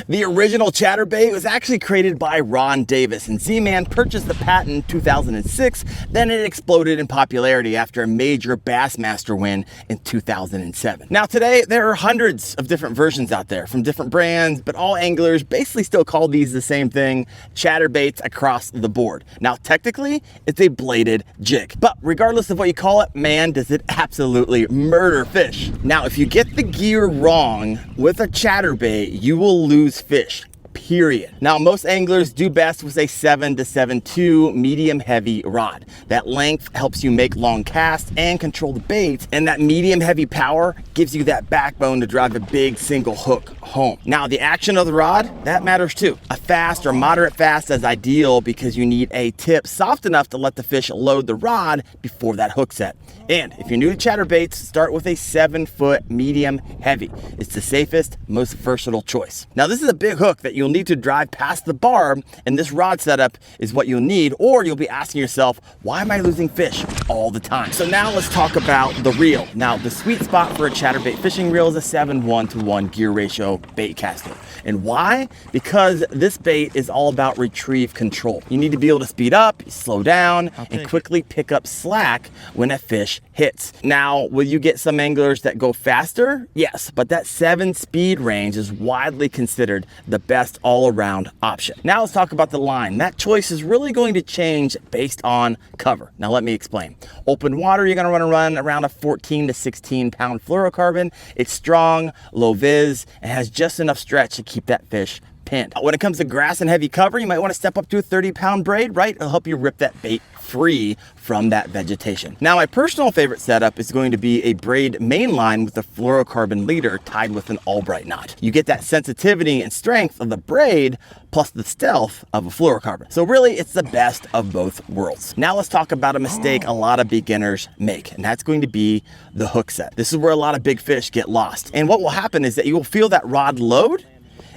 The original Chatterbait was actually created by Ron Davis, and Z-Man purchased the patent in 2006. Then it exploded in popularity after a major Bassmaster win in 2007. Now today, there are hundreds of different versions out there from different brands, but all anglers basically still call these the same thing, Chatterbaits across the board. Now technically, it's a bladed jig, but regardless of what you call it, man, does it absolutely murder fish. Now, if you get the gear wrong with a chatterbait, you will lose fish. Period. Now, most anglers do best with a 7 to 7.2 medium heavy rod. That length helps you make long casts and control the bait, and that medium heavy power gives you that backbone to drive a big single hook home. Now, the action of the rod, that matters too. A fast or moderate fast is ideal because you need a tip soft enough to let the fish load the rod before that hook set. And if you're new to chatterbaits, start with a 7-foot medium heavy. It's the safest, most versatile choice. Now, this is a big hook that you'll need to drive past the barb, and this rod setup is what you'll need, or you'll be asking yourself, why am I losing fish all the time? So now let's talk about the reel. Now, the sweet spot for a chatterbait fishing reel is a 7:1 gear ratio bait caster. And why? Because this bait is all about retrieve control. You need to be able to speed up, slow down, and quickly pick up slack when a fish hits. Now, will you get some anglers that go faster? Yes, but that 7 speed range is widely considered the best all-around option. Now let's talk about the line. That choice is really going to change based on cover. Now let me explain. Open water, you're gonna run around a 14 to 16 pound fluorocarbon. It's strong, low vis, and has just enough stretch to keep that fish pinned. When it comes to grass and heavy cover, you might want to step up to a 30-pound braid, right? It'll help you rip that bait free from that vegetation. Now, my personal favorite setup is going to be a braid main line with a fluorocarbon leader tied with an Albright knot. You get that sensitivity and strength of the braid plus the stealth of a fluorocarbon. So really, it's the best of both worlds. Now let's talk about a mistake a lot of beginners make, and that's going to be the hook set. This is where a lot of big fish get lost. And what will happen is that you will feel that rod load,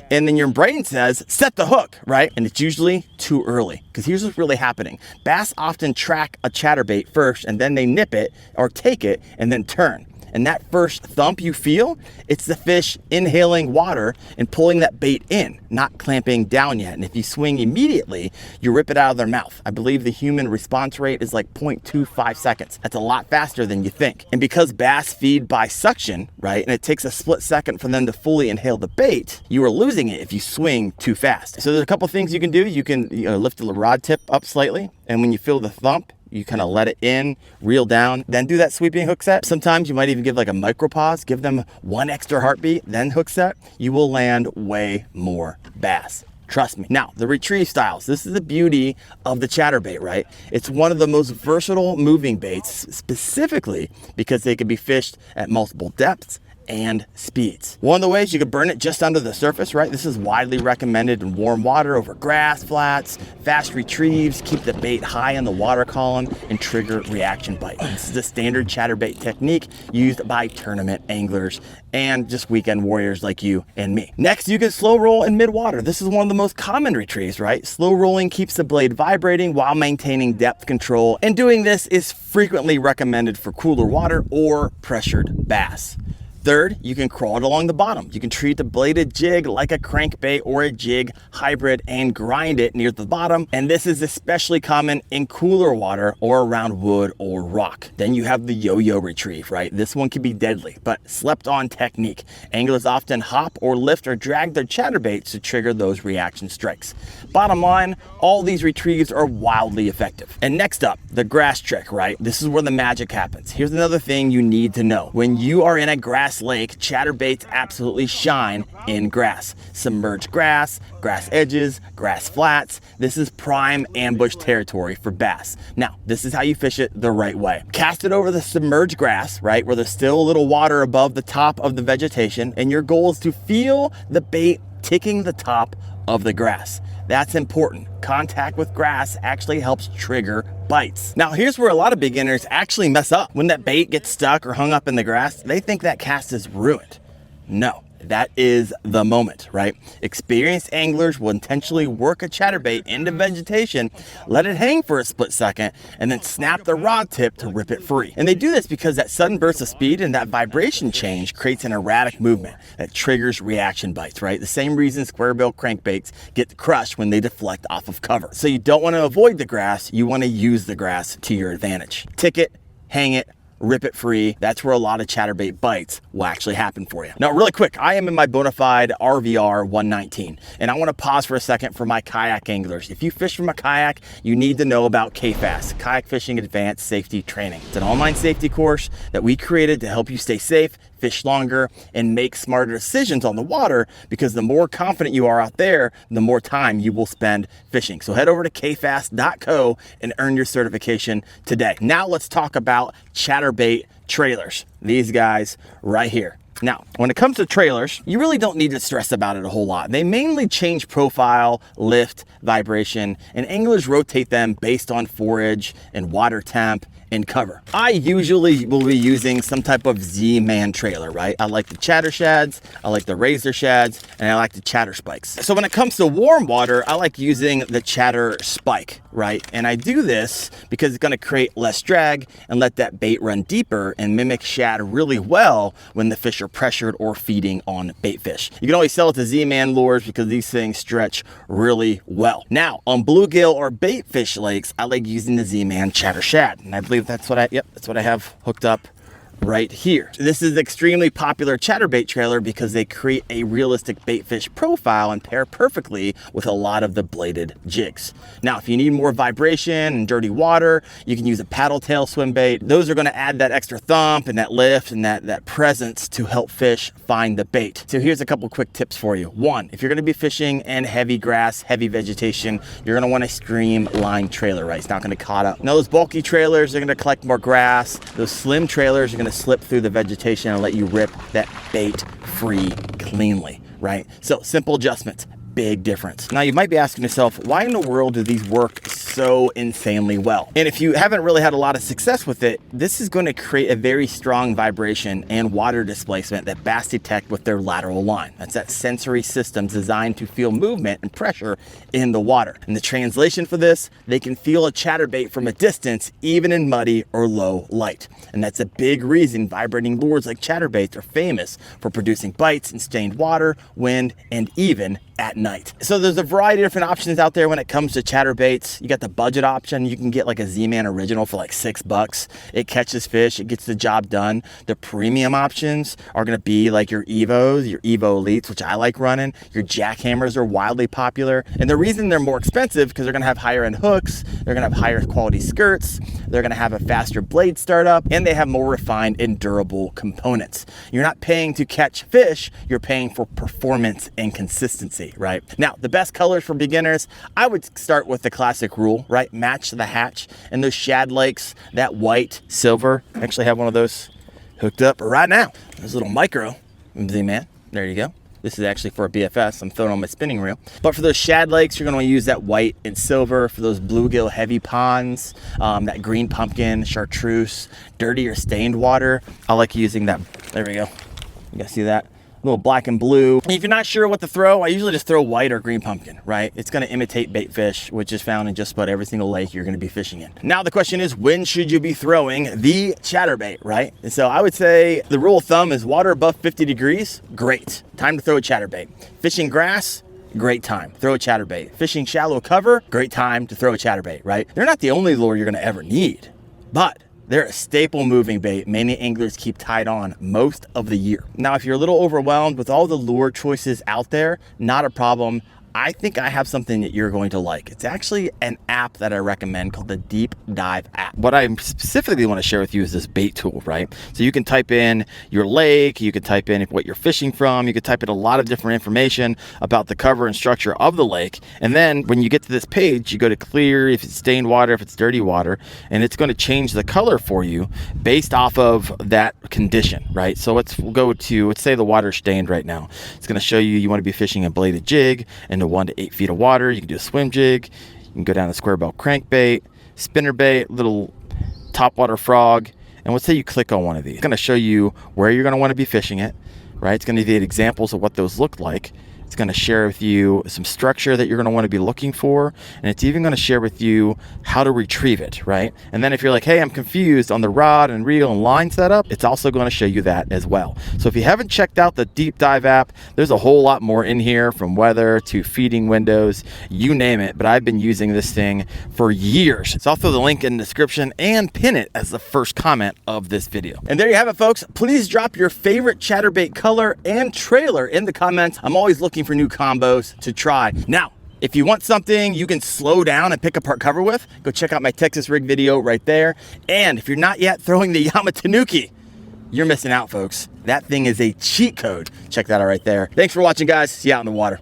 and then your brain says, set the hook, right? And it's usually too early, because here's what's really happening. Bass often track a chatterbait first, and then they nip it or take it and then turn. And that first thump you feel, it's the fish inhaling water and pulling that bait in, not clamping down yet. And if you swing immediately, you rip it out of their mouth. I believe the human response rate is like 0.25 seconds. That's a lot faster than you think. And because bass feed by suction, right, and it takes a split second for them to fully inhale the bait, you are losing it if you swing too fast. So there's a couple things you can do. You can lift the rod tip up slightly, and when you feel the thump, you kind of let it in, reel down, then do that sweeping hook set. Sometimes you might even give like a micro pause, give them one extra heartbeat, then hook set. You will land way more bass. Trust me. Now, the retrieve styles. This is the beauty of the chatterbait, right? It's one of the most versatile moving baits, specifically because they can be fished at multiple depths and speeds. One of the ways you could burn it just under the surface, right? This is widely recommended in warm water over grass flats, fast retrieves, keep the bait high in the water column, and trigger reaction bite. This is the standard chatterbait technique used by tournament anglers and just weekend warriors like you and me. Next, you can slow roll in mid-water. This is one of the most common retrieves, right? Slow rolling keeps the blade vibrating while maintaining depth control, and doing this is frequently recommended for cooler water or pressured bass. Third, you can crawl it along the bottom. You can treat the bladed jig like a crankbait or a jig hybrid and grind it near the bottom. And this is especially common in cooler water or around wood or rock. Then you have the yo-yo retrieve, right? This one can be deadly, but slept on technique. Anglers often hop or lift or drag their chatterbaits to trigger those reaction strikes. Bottom line, all these retrieves are wildly effective. And next up, the grass trick, right? This is where the magic happens. Here's another thing you need to know. When you are in a grass lake, chatterbaits absolutely shine in grass. Submerged grass, grass edges, grass flats. This is prime ambush territory for bass. Now, this is how you fish it the right way. Cast it over the submerged grass, right, where there's still a little water above the top of the vegetation, and your goal is to feel the bait ticking the top of the grass. That's important. Contact with grass actually helps trigger bites. Now, here's where a lot of beginners actually mess up. When that bait gets stuck or hung up in the grass, they think that cast is ruined. No, that is the moment, right? Experienced anglers will intentionally work a chatterbait into vegetation, let it hang for a split second, and then snap the rod tip to rip it free. And they do this because that sudden burst of speed and that vibration change creates an erratic movement that triggers reaction bites, right? The same reason square bill crankbaits get crushed when they deflect off of cover. So you don't want to avoid the grass, you want to use the grass to your advantage. Tick it, hang it, rip it free. That's where a lot of chatterbait bites will actually happen for you. Now, really quick, I am in my Bonafide RVR 119, and I want to pause for a second for my kayak anglers. If you fish from a kayak, you need to know about KFAS, Kayak Fishing Advanced Safety Training. It's an online safety course that we created to help you stay safe, fish longer, and make smarter decisions on the water, because the more confident you are out there, the more time you will spend fishing. So head over to kfast.co and earn your certification today. Now let's talk about chatterbait trailers. These guys right here. Now, when it comes to trailers, you really don't need to stress about it a whole lot. They mainly change profile, lift, vibration, and anglers rotate them based on forage and water temp and cover. I usually will be using some type of Z-Man trailer, right? I like the chatter shads, I like the razor shads, and I like the chatter spikes. So when it comes to warm water, I like using the chatter spike, right? And I do this because it's gonna create less drag and let that bait run deeper and mimic shad really well when the fish are pressured or feeding on bait fish. You can always sell it to Z-Man lures because these things stretch really well. Now, on bluegill or bait fish lakes, I like using the Z-Man chatter shad. And I believe that's what I have hooked up right here. This is extremely popular chatterbait trailer because they create a realistic bait fish profile and pair perfectly with a lot of the bladed jigs. Now, if you need more vibration and dirty water, you can use a paddle tail swim bait. Those are going to add that extra thump and that lift and that presence to help fish find the bait. So here's a couple quick tips for you. One, if you're going to be fishing in heavy grass, heavy vegetation, you're going to want a streamlined trailer, right? It's not going to caught up. Now, those bulky trailers are going to collect more grass. Those slim trailers are going to slip through the vegetation and let you rip that bait free cleanly, right? So simple adjustments, big difference. Now you might be asking yourself, why in the world do these work so insanely well? And if you haven't really had a lot of success with it, this is going to create a very strong vibration and water displacement that bass detect with their lateral line. That's that sensory system designed to feel movement and pressure in the water. And the translation for this, they can feel a chatterbait from a distance, even in muddy or low light. And that's a big reason vibrating lures like chatterbaits are famous for producing bites in stained water, wind, and even at night. So there's a variety of different options out there when it comes to chatterbaits. You got the budget option. You can get like a Z-Man original for like $6. It catches fish, it gets the job done. The premium options are going to be like your Evos, your Evo Elites, which I like running. Your jackhammers are wildly popular. And the reason they're more expensive because they're going to have higher end hooks, they're going to have higher quality skirts, they're going to have a faster blade startup, and they have more refined and durable components. You're not paying to catch fish, you're paying for performance and consistency, right? Now, the best colors for beginners, I would start with the classic rule, right? Match the hatch. And those shad lakes, that white, silver, I actually have one of those hooked up right now. There's a little micro Z-Man. There you go. This is actually for a BFS. I'm throwing on my spinning reel. But for those shad lakes, you're going to want to use that white and silver. For those bluegill heavy ponds, that green pumpkin, chartreuse, dirty or stained water, I like using that. There we go. You guys see that? Little black and blue. And if you're not sure what to throw, I usually just throw white or green pumpkin, right? It's going to imitate bait fish, which is found in just about every single lake you're going to be fishing in. Now the question is, when should you be throwing the chatterbait, right? And so I would say the rule of thumb is water above 50 degrees, great. Time to throw a chatterbait. Fishing grass, great time. Throw a chatterbait. Fishing shallow cover, great time to throw a chatterbait, right? They're not the only lure you're going to ever need, but they're a staple moving bait many anglers keep tied on most of the year. Now, if you're a little overwhelmed with all the lure choices out there, not a problem. I think I have something that you're going to like. It's actually an app that I recommend called the Deep Dive app. What I specifically want to share with you is this bait tool, right? So you can type in your lake, you can type in what you're fishing from, you can type in a lot of different information about the cover and structure of the lake. And then when you get to this page, you go to clear, if it's stained water, if it's dirty water, and it's going to change the color for you based off of that condition, right? So let's say the water's stained right now. It's going to show you want to be fishing a bladed jig and 1 to 8 feet of water. You can do a swim jig, you can go down a square bill crankbait, spinnerbait, little topwater frog, and let's say you click on one of these. It's going to show you where you're going to want to be fishing it, right? It's going to give you examples of what those look like. It's going to share with you some structure that you're going to want to be looking for, and it's even going to share with you how to retrieve it, right? And then if you're like, hey, I'm confused on the rod and reel and line setup, it's also going to show you that as well. So if you haven't checked out the Deep Dive app, there's a whole lot more in here, from weather to feeding windows, you name it. But I've been using this thing for years. So I'll throw the link in the description and pin it as the first comment of this video. And there you have it, folks. Please drop your favorite Chatterbait color and trailer in the comments. I'm always looking for new combos to try. Now, if you want something you can slow down and pick apart cover with, go check out my Texas rig video right there. And if you're not yet throwing the Yamatanuki, you're missing out, folks. That thing is a cheat code. Check that out right there. Thanks for watching, guys. See you out in the water.